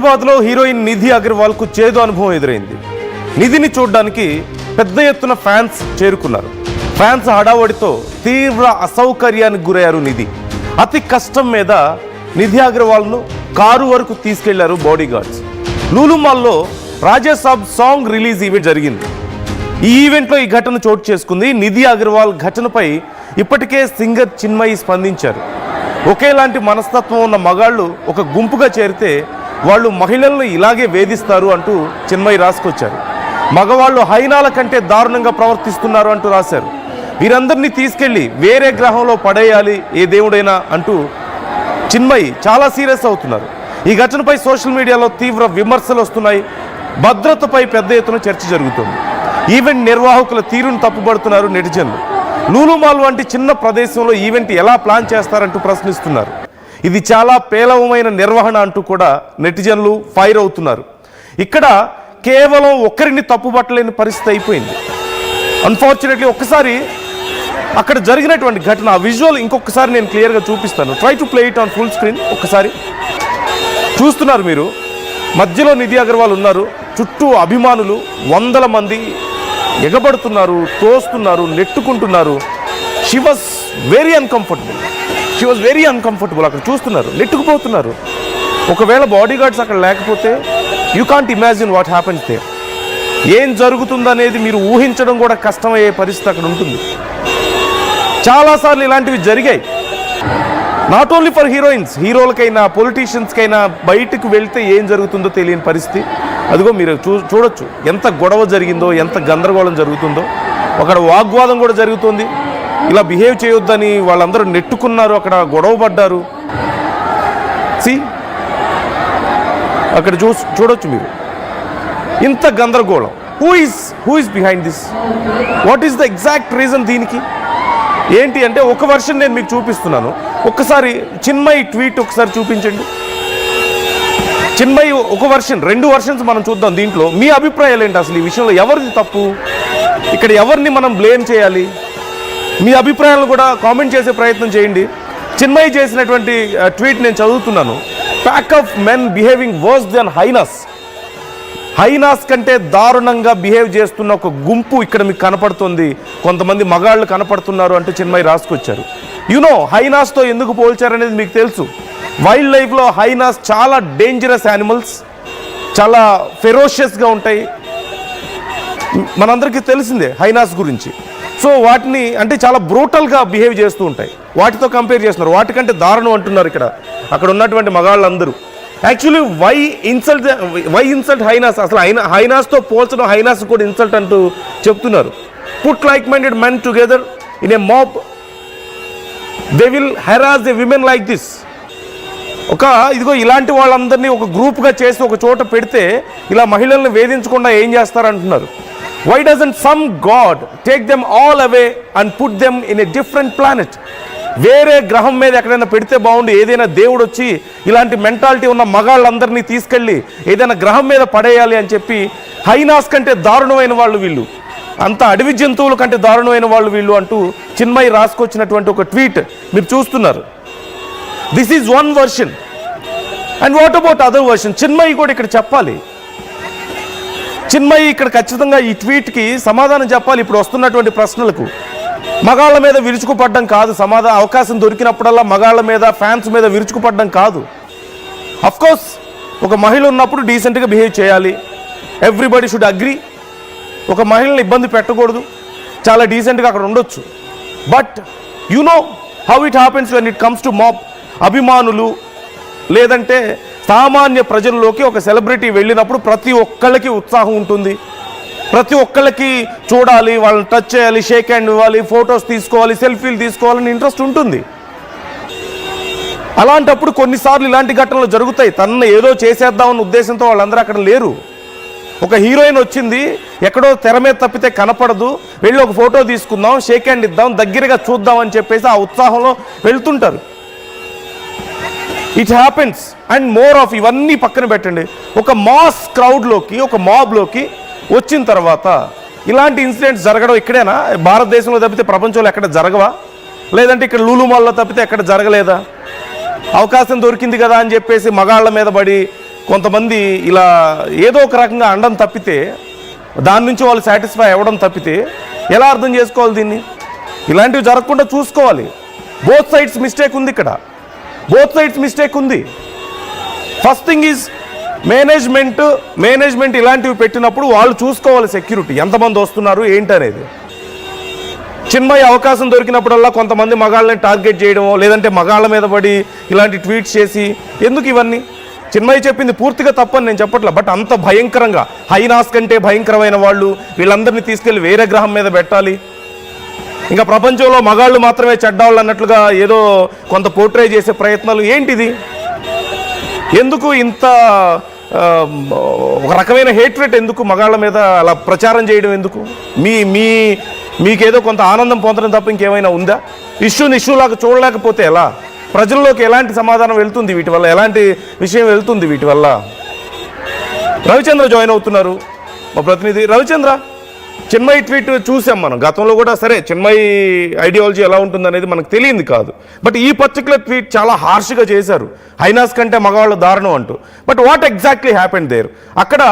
హైదరాబాద్లో హీరోయిన్ నిధి అగర్వాల్కు చేదు అనుభవం ఎదురైంది. నిధిని చూడడానికి పెద్ద ఎత్తున ఫ్యాన్స్ చేరుకున్నారు. ఫ్యాన్స్ హడావడితో తీవ్ర అసౌకర్యానికి గురయ్యారు. నిధి అతి కష్టం మీద నిధి అగర్వాల్ను కారు వరకు తీసుకెళ్లారు బాడీ గార్డ్స్. లూలు మాల్లో రాజాసాబ్ సాంగ్ రిలీజ్ ఈవెంట్ జరిగింది. ఈ ఈవెంట్లో ఈ ఘటన చోటు చేసుకుంది. నిధి అగర్వాల్ ఘటనపై ఇప్పటికే సింగర్ చిన్మయి స్పందించారు. ఒకేలాంటి మనస్తత్వం ఉన్న మగాళ్ళు ఒక గుంపుగా చేరితే వాళ్ళు మహిళలను ఇలాగే వేధిస్తారు అంటూ చిన్మయి రాసుకొచ్చారు. మగవాళ్ళు హైనాల కంటే దారుణంగా ప్రవర్తిస్తున్నారు అంటూ రాశారు. వీరందరినీ తీసుకెళ్లి వేరే గ్రహంలో పడేయాలి ఏ దేవుడైనా అంటూ చిన్మయి చాలా సీరియస్ అవుతున్నారు. ఈ ఘటనపై సోషల్ మీడియాలో తీవ్ర విమర్శలు వస్తున్నాయి. భద్రతపై పెద్ద ఎత్తున చర్చ జరుగుతుంది. ఈవెంట్ నిర్వాహకుల తీరును తప్పుపడుతున్నారు నెటిజన్లు. లూలు మాల్ వంటి చిన్న ప్రదేశంలో ఈవెంట్ ఎలా ప్లాన్ చేస్తారంటూ ప్రశ్నిస్తున్నారు. ఇది చాలా పేలవమైన నిర్వహణ అంటూ కూడా నెటిజన్లు ఫైర్ అవుతున్నారు. ఇక్కడ కేవలం ఒక్కరిని తప్పుపట్టలేని పరిస్థితి అయిపోయింది. అన్ఫార్చునేట్లీ ఒక్కసారి అక్కడ జరిగినటువంటి ఘటన ఆ విజువల్ ఇంకొకసారి నేను క్లియర్గా చూపిస్తాను. Try to play it on full screen. ఒక్కసారి చూస్తున్నారు మీరు. మధ్యలో నిధి అగర్వాల్ ఉన్నారు. చుట్టూ అభిమానులు వందల మంది ఎగబడుతున్నారు, తోస్తున్నారు, నెట్టుకుంటున్నారు. She was very uncomfortable. అక్కడ చూస్తున్నారు, నెట్టుకుపోతున్నారు. ఒకవేళ బాడీ గార్డ్స్ అక్కడ లేకపోతే you can't imagine what happens there. ఏం జరుగుతుందనేది మీరు ఊహించడం కూడా కష్టమయ్యే పరిస్థితి అక్కడ ఉంటుంది. చాలాసార్లు ఇలాంటివి జరిగాయి. నాట్ ఓన్లీ ఫర్ హీరోయిన్స్, హీరోలకైనా పొలిటీషియన్స్కైనా బయటకు వెళ్తే ఏం జరుగుతుందో తెలియని పరిస్థితి. అదిగో మీరు చూడొచ్చు ఎంత గొడవ జరిగిందో, ఎంత గందరగోళం జరుగుతుందో. అక్కడ వాగ్వాదం కూడా జరుగుతుంది. ఇలా బిహేవ్ చేయొద్దని వాళ్ళందరూ నెట్టుకున్నారు, అక్కడ గొడవ పడ్డారు. అక్కడ చూడొచ్చు మీరు ఇంత గందరగోళం. Who is behind this? What is the exact reason? దీనికి ఏంటి అంటే ఒక వర్షన్ నేను మీకు చూపిస్తున్నాను. ఒక్కసారి చిన్మయి ట్వీట్ ఒకసారి చూపించండి. చిన్మయి ఒక వర్షన్, 2 వర్షన్స్ మనం చూద్దాం. దీంట్లో మీ అభిప్రాయాలు ఏంటి? అసలు ఈ విషయంలో ఎవరిది తప్పు? ఇక్కడ ఎవరిని మనం బ్లేమ్ చేయాలి? మీ అభిప్రాయాలను కూడా కామెంట్ చేసే ప్రయత్నం చేయండి. చిన్మయి చేసినటువంటి ట్వీట్ నేను చదువుతున్నాను. Pack of men behaving worse than hyenas. Hyenas కంటే దారుణంగా బిహేవ్ చేస్తున్న ఒక గుంపు ఇక్కడ మీకు కనపడుతుంది. కొంతమంది మగాళ్ళు కనపడుతున్నారు అంటూ చిన్మయి రాసుకొచ్చారు. హైనాస్తో ఎందుకు పోల్చారనేది మీకు తెలుసు. వైల్డ్ లైఫ్లో హైనాస్ చాలా డేంజరస్ యానిమల్స్, చాలా ఫెరోషియస్గా ఉంటాయి. మనందరికీ తెలిసిందే హైనాస్ గురించి. సో వాటిని అంటే చాలా బ్రూటల్గా బిహేవ్ చేస్తూ ఉంటాయి. వాటితో కంపేర్ చేస్తున్నారు. వాటికంటే దారుణం అంటున్నారు ఇక్కడ అక్కడ ఉన్నటువంటి మగాళ్ళందరూ. Actually why insult hyenas? అసలు హైనాస్తో పోల్చడం, హైనాస్ కూడా ఇన్సల్ట్ అంటూ చెప్తున్నారు. Put like minded men together in a mob, they will harass the women like this. ఇదిగో ఇలాంటి వాళ్ళందరినీ ఒక గ్రూప్గా చేసి ఒక చోట పెడితే ఇలా మహిళల్ని వేధించకుండా ఏం చేస్తారంటున్నారు. Why doesn't some God take them all away and put them in a different planet? వేరే గ్రహం మీద ఎక్కడైనా పెడితే బాగుండు. ఏదైనా దేవుడు వచ్చి ఇలాంటి మెంటాలిటీ ఉన్న మగాళ్ళందరినీ తీసుకెళ్ళి ఏదైనా గ్రహం మీద పడేయాలి అని చెప్పి, హైనాస్ కంటే దారుణమైన వాళ్ళు వీళ్ళు, అంత అడవి జంతువుల కంటే దారుణమైన వాళ్ళు వీళ్ళు అంటూ చిన్మయి రాసుకొచ్చినటువంటి ఒక ట్వీట్ మీరు చూస్తున్నారు. This is one version. And what about other version? Chinmayi కూడా ఇక్కడ చెప్పాలి. చిన్మయి ఇక్కడ ఖచ్చితంగా ఈ ట్వీట్కి సమాధానం చెప్పాలి. ఇప్పుడు వస్తున్నటువంటి ప్రశ్నలకు మగాళ్ళ మీద విరుచుకుపడ్డం కాదు సమాధానం. అవకాశం దొరికినప్పుడల్లా మగాళ్ళ మీద, ఫ్యాన్స్ మీద విరుచుకుపడ్డం కాదు. అఫ్కోర్స్ ఒక మహిళ ఉన్నప్పుడు డీసెంట్గా బిహేవ్ చేయాలి. Everybody should agree. ఒక మహిళని ఇబ్బంది పెట్టకూడదు, చాలా డీసెంట్గా అక్కడ ఉండొచ్చు. But how it happens when it comes to mob. అభిమానులు లేదంటే సామాన్య ప్రజల్లోకి ఒక సెలబ్రిటీ వెళ్ళినప్పుడు ప్రతి ఒక్కళ్ళకి ఉత్సాహం ఉంటుంది. ప్రతి ఒక్కళ్ళకి చూడాలి, వాళ్ళని టచ్ చేయాలి, షేక్ హ్యాండ్ ఇవ్వాలి, ఫొటోస్ తీసుకోవాలి, సెల్ఫీలు తీసుకోవాలని ఇంట్రెస్ట్ ఉంటుంది. అలాంటప్పుడు కొన్నిసార్లు ఇలాంటి ఘటనలు జరుగుతాయి. తనను ఏదో చేసేద్దామన్న ఉద్దేశంతో వాళ్ళందరూ అక్కడ లేరు. ఒక హీరోయిన్ వచ్చింది, ఎక్కడో తెర మీద తప్పితే కనపడదు, వెళ్ళి ఒక ఫోటో తీసుకుందాం, షేక్ హ్యాండ్ ఇద్దాం, దగ్గరగా చూద్దాం అని చెప్పేసి ఆ ఉత్సాహంలో వెళ్తుంటారు. It happens. And more of ఇవన్నీ పక్కన పెట్టండి. ఒక మాస్ క్రౌడ్లోకి, ఒక మాబ్లోకి వచ్చిన తర్వాత ఇలాంటి ఇన్సిడెంట్స్ జరగడం ఇక్కడేనా? భారతదేశంలో తప్పితే ప్రపంచంలో ఎక్కడ జరగవా? లేదంటే ఇక్కడ లూలు మాల్లో తప్పితే ఎక్కడ జరగలేదా? అవకాశం దొరికింది కదా అని చెప్పేసి మగాళ్ళ మీద పడి కొంతమంది ఇలా ఏదో ఒక రకంగా అండం తప్పితే దాని నుంచి వాళ్ళు సాటిస్ఫై అవ్వడం తప్పితే ఎలా అర్థం చేసుకోవాలి దీన్ని? ఇలాంటివి జరగకుండా చూసుకోవాలి. బోత్ సైడ్స్ మిస్టేక్ ఉంది ఇక్కడ, బోత్ సైడ్స్ మిస్టేక్ ఉంది. ఫస్ట్ థింగ్ ఈజ్ మేనేజ్మెంట్ ఇలాంటివి పెట్టినప్పుడు వాళ్ళు చూసుకోవాలి సెక్యూరిటీ, ఎంతమంది వస్తున్నారు ఏంటి అనేది. చిన్మయి అవకాశం దొరికినప్పుడల్లా కొంతమంది మగాళ్ళని టార్గెట్ చేయడమో లేదంటే మగాళ్ళ మీద పడి ఇలాంటి ట్వీట్స్ చేసి ఎందుకు ఇవన్నీ? చిన్మయి చెప్పింది పూర్తిగా తప్పని నేను చెప్పట్లా, బట్ అంత భయంకరంగా హైనాస్ కంటే భయంకరమైన వాళ్ళు వీళ్ళందరినీ తీసుకెళ్లి వేరే గ్రహం మీద పెట్టాలి, ఇంకా ప్రపంచంలో మగాళ్ళు మాత్రమే చెడ్డవాళ్ళు అన్నట్లుగా ఏదో కొంత పోర్ట్రే చేసే ప్రయత్నాలు ఏంటిది? ఎందుకు ఇంత ఒక రకమైన హేట్రెట్ ఎందుకు మగాళ్ళ మీద అలా ప్రచారం చేయడం ఎందుకు? మీకేదో కొంత ఆనందం పొందడం తప్ప ఇంకేమైనా ఉందా? ఇష్యూలాగా చూడలేకపోతే ఎలా? ప్రజల్లోకి ఎలాంటి సమాధానం వెళ్తుంది వీటి వల్ల, ఎలాంటి విషయం వెళ్తుంది వీటి వల్ల? రవిచంద్ర జాయిన్ అవుతున్నారు, మా ప్రతినిధి రవిచంద్ర. చిన్మయి ట్వీట్ చూసాం మనం గతంలో కూడా. సరే, చిన్మయి ఐడియాలజీ ఎలా ఉంటుందనేది మనకు తెలియంది కాదు, బట్ ఈ పర్టికులర్ ట్వీట్ చాలా హార్ష్గా చేశారు, హైనాస్ కంటే మగవాళ్ళ దారుణం అంటూ. But what exactly happened there? అక్కడ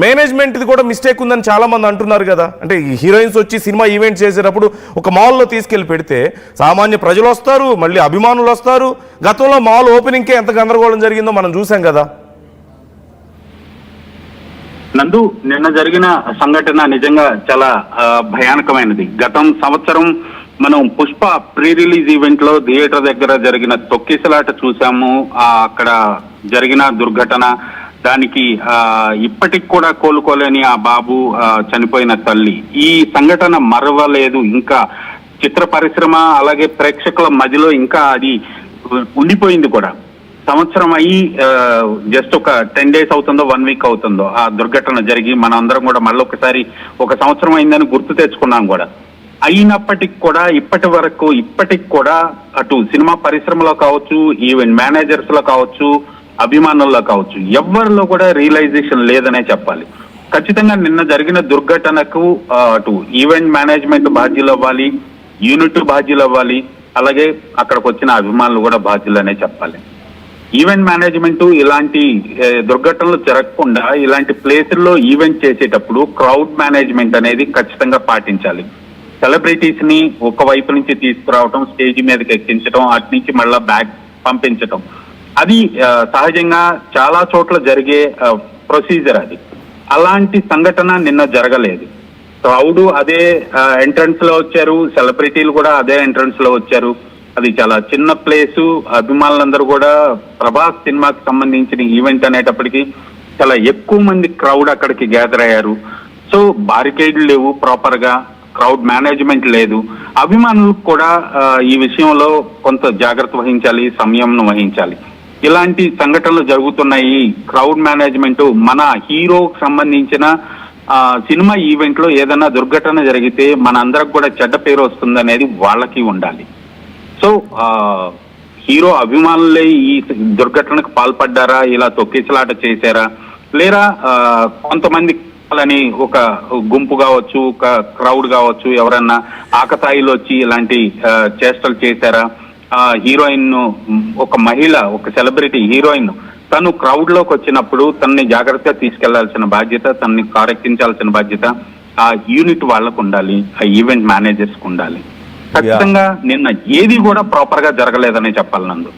మేనేజ్మెంట్ది కూడా మిస్టేక్ ఉందని చాలామంది అంటున్నారు కదా. అంటే హీరోయిన్స్ వచ్చి సినిమా ఈవెంట్స్ చేసేటప్పుడు ఒక మాల్లో తీసుకెళ్ళి పెడితే సామాన్య ప్రజలు వస్తారు, మళ్ళీ అభిమానులు వస్తారు. గతంలో మాల్ ఓపెనింగ్కే ఎంత గందరగోళం జరిగిందో మనం చూసాం కదా. నందు, నిన్న జరిగిన సంఘటన నిజంగా చాలా భయానకమైనది. గతం సంవత్సరం మనం పుష్ప ప్రీ రిలీజ్ ఈవెంట్ లో థియేటర్ దగ్గర జరిగిన తొక్కిసలాట చూసాము. అక్కడ జరిగిన దుర్ఘటన, దానికి ఇప్పటికి కూడా కోలుకోలేని ఆ బాబు, చనిపోయిన తల్లి, ఈ సంఘటన మరవలేదు. ఇంకా చిత్ర పరిశ్రమ అలాగే ప్రేక్షకుల మధ్యలో ఇంకా అది ఉండిపోయింది కూడా. సంవత్సరం అయ్యి జస్ట్ ఒక 10 days అవుతుందో 1 week అవుతుందో ఆ దుర్ఘటన జరిగి మనం అందరం కూడా మళ్ళీ ఒకసారి ఒక సంవత్సరం అయిందని గుర్తు తెచ్చుకున్నాం కూడా. అయినప్పటికి కూడా ఇప్పటికి కూడా అటు సినిమా పరిశ్రమలో కావచ్చు, ఈవెంట్ మేనేజర్స్ లో కావచ్చు, అభిమానుల్లో కావచ్చు, ఎవరిలో కూడా రియలైజేషన్ లేదనే చెప్పాలి. ఖచ్చితంగా నిన్న జరిగిన దుర్ఘటనకు అటు ఈవెంట్ మేనేజ్మెంట్ బాధ్యులు అవ్వాలి, యూనిట్ బాధ్యులు అవ్వాలి, అలాగే అక్కడికి వచ్చిన అభిమానులు కూడా బాధ్యులనే చెప్పాలి. ఈవెంట్ మేనేజ్మెంట్ ఇలాంటి దుర్ఘటనలు జరగకుండా ఇలాంటి ప్లేసుల్లో ఈవెంట్ చేసేటప్పుడు క్రౌడ్ మేనేజ్మెంట్ అనేది ఖచ్చితంగా పాటించాలి. సెలబ్రిటీస్ ని ఒక వైపు నుంచి తీసుకురావటం, స్టేజ్ మీదకి ఎక్కించడం, అటు నుంచి మళ్ళా బ్యాక్ పంపించటం, అది సహజంగా చాలా చోట్ల జరిగే ప్రొసీజర్. అది అలాంటి సంఘటన నిన్న జరగలేదు. క్రౌడ్ అదే ఎంట్రన్స్ లో వచ్చారు, సెలబ్రిటీలు కూడా అదే ఎంట్రన్స్ లో వచ్చారు. అది చాలా చిన్న ప్లేసు. అభిమానులందరూ కూడా ప్రభాస్ సినిమాకి సంబంధించిన ఈవెంట్ అనేటప్పటికీ చాలా ఎక్కువ మంది క్రౌడ్ అక్కడికి గ్యాదర్ అయ్యారు. సో బారికేడ్లు లేవు, ప్రాపర్ గా క్రౌడ్ మేనేజ్మెంట్ లేదు. అభిమానులకు కూడా ఈ విషయంలో కొంత జాగ్రత్త వహించాలి, సంయమనం వహించాలి. ఇలాంటి సంఘటనలు జరుగుతున్నాయి. క్రౌడ్ మేనేజ్మెంట్, మన హీరోకి సంబంధించిన సినిమా ఈవెంట్ లో ఏదైనా దుర్ఘటన జరిగితే మన అందరికి కూడా చెడ్డ పేరు వస్తుంది అనేది వాళ్ళకి ఉండాలి. సో హీరో అభిమానులే ఈ దుర్ఘటనకు పాల్పడ్డారా, ఇలా తొక్కిసలాట చేశారా, లేరా కొంతమంది అని ఒక గుంపు కావచ్చు, ఒక క్రౌడ్ కావచ్చు, ఎవరన్నా ఆకతాయిలు వచ్చి ఇలాంటి చేష్టలు చేశారా? హీరోయిన్, ఒక మహిళ, ఒక సెలబ్రిటీ హీరోయిన్, తను క్రౌడ్ లోకి వచ్చినప్పుడు తనని జాగ్రత్తగా తీసుకెళ్లాల్సిన బాధ్యత, తనని కారెక్కించాల్సిన బాధ్యత ఆ యూనిట్ వాళ్ళకు ఉండాలి, ఆ ఈవెంట్ మేనేజర్స్ కు ఉండాలి. ఖచ్చితంగా నిన్న ఏది కూడా ప్రాపర్ గా జరగలేదనే చెప్పాలి నందు.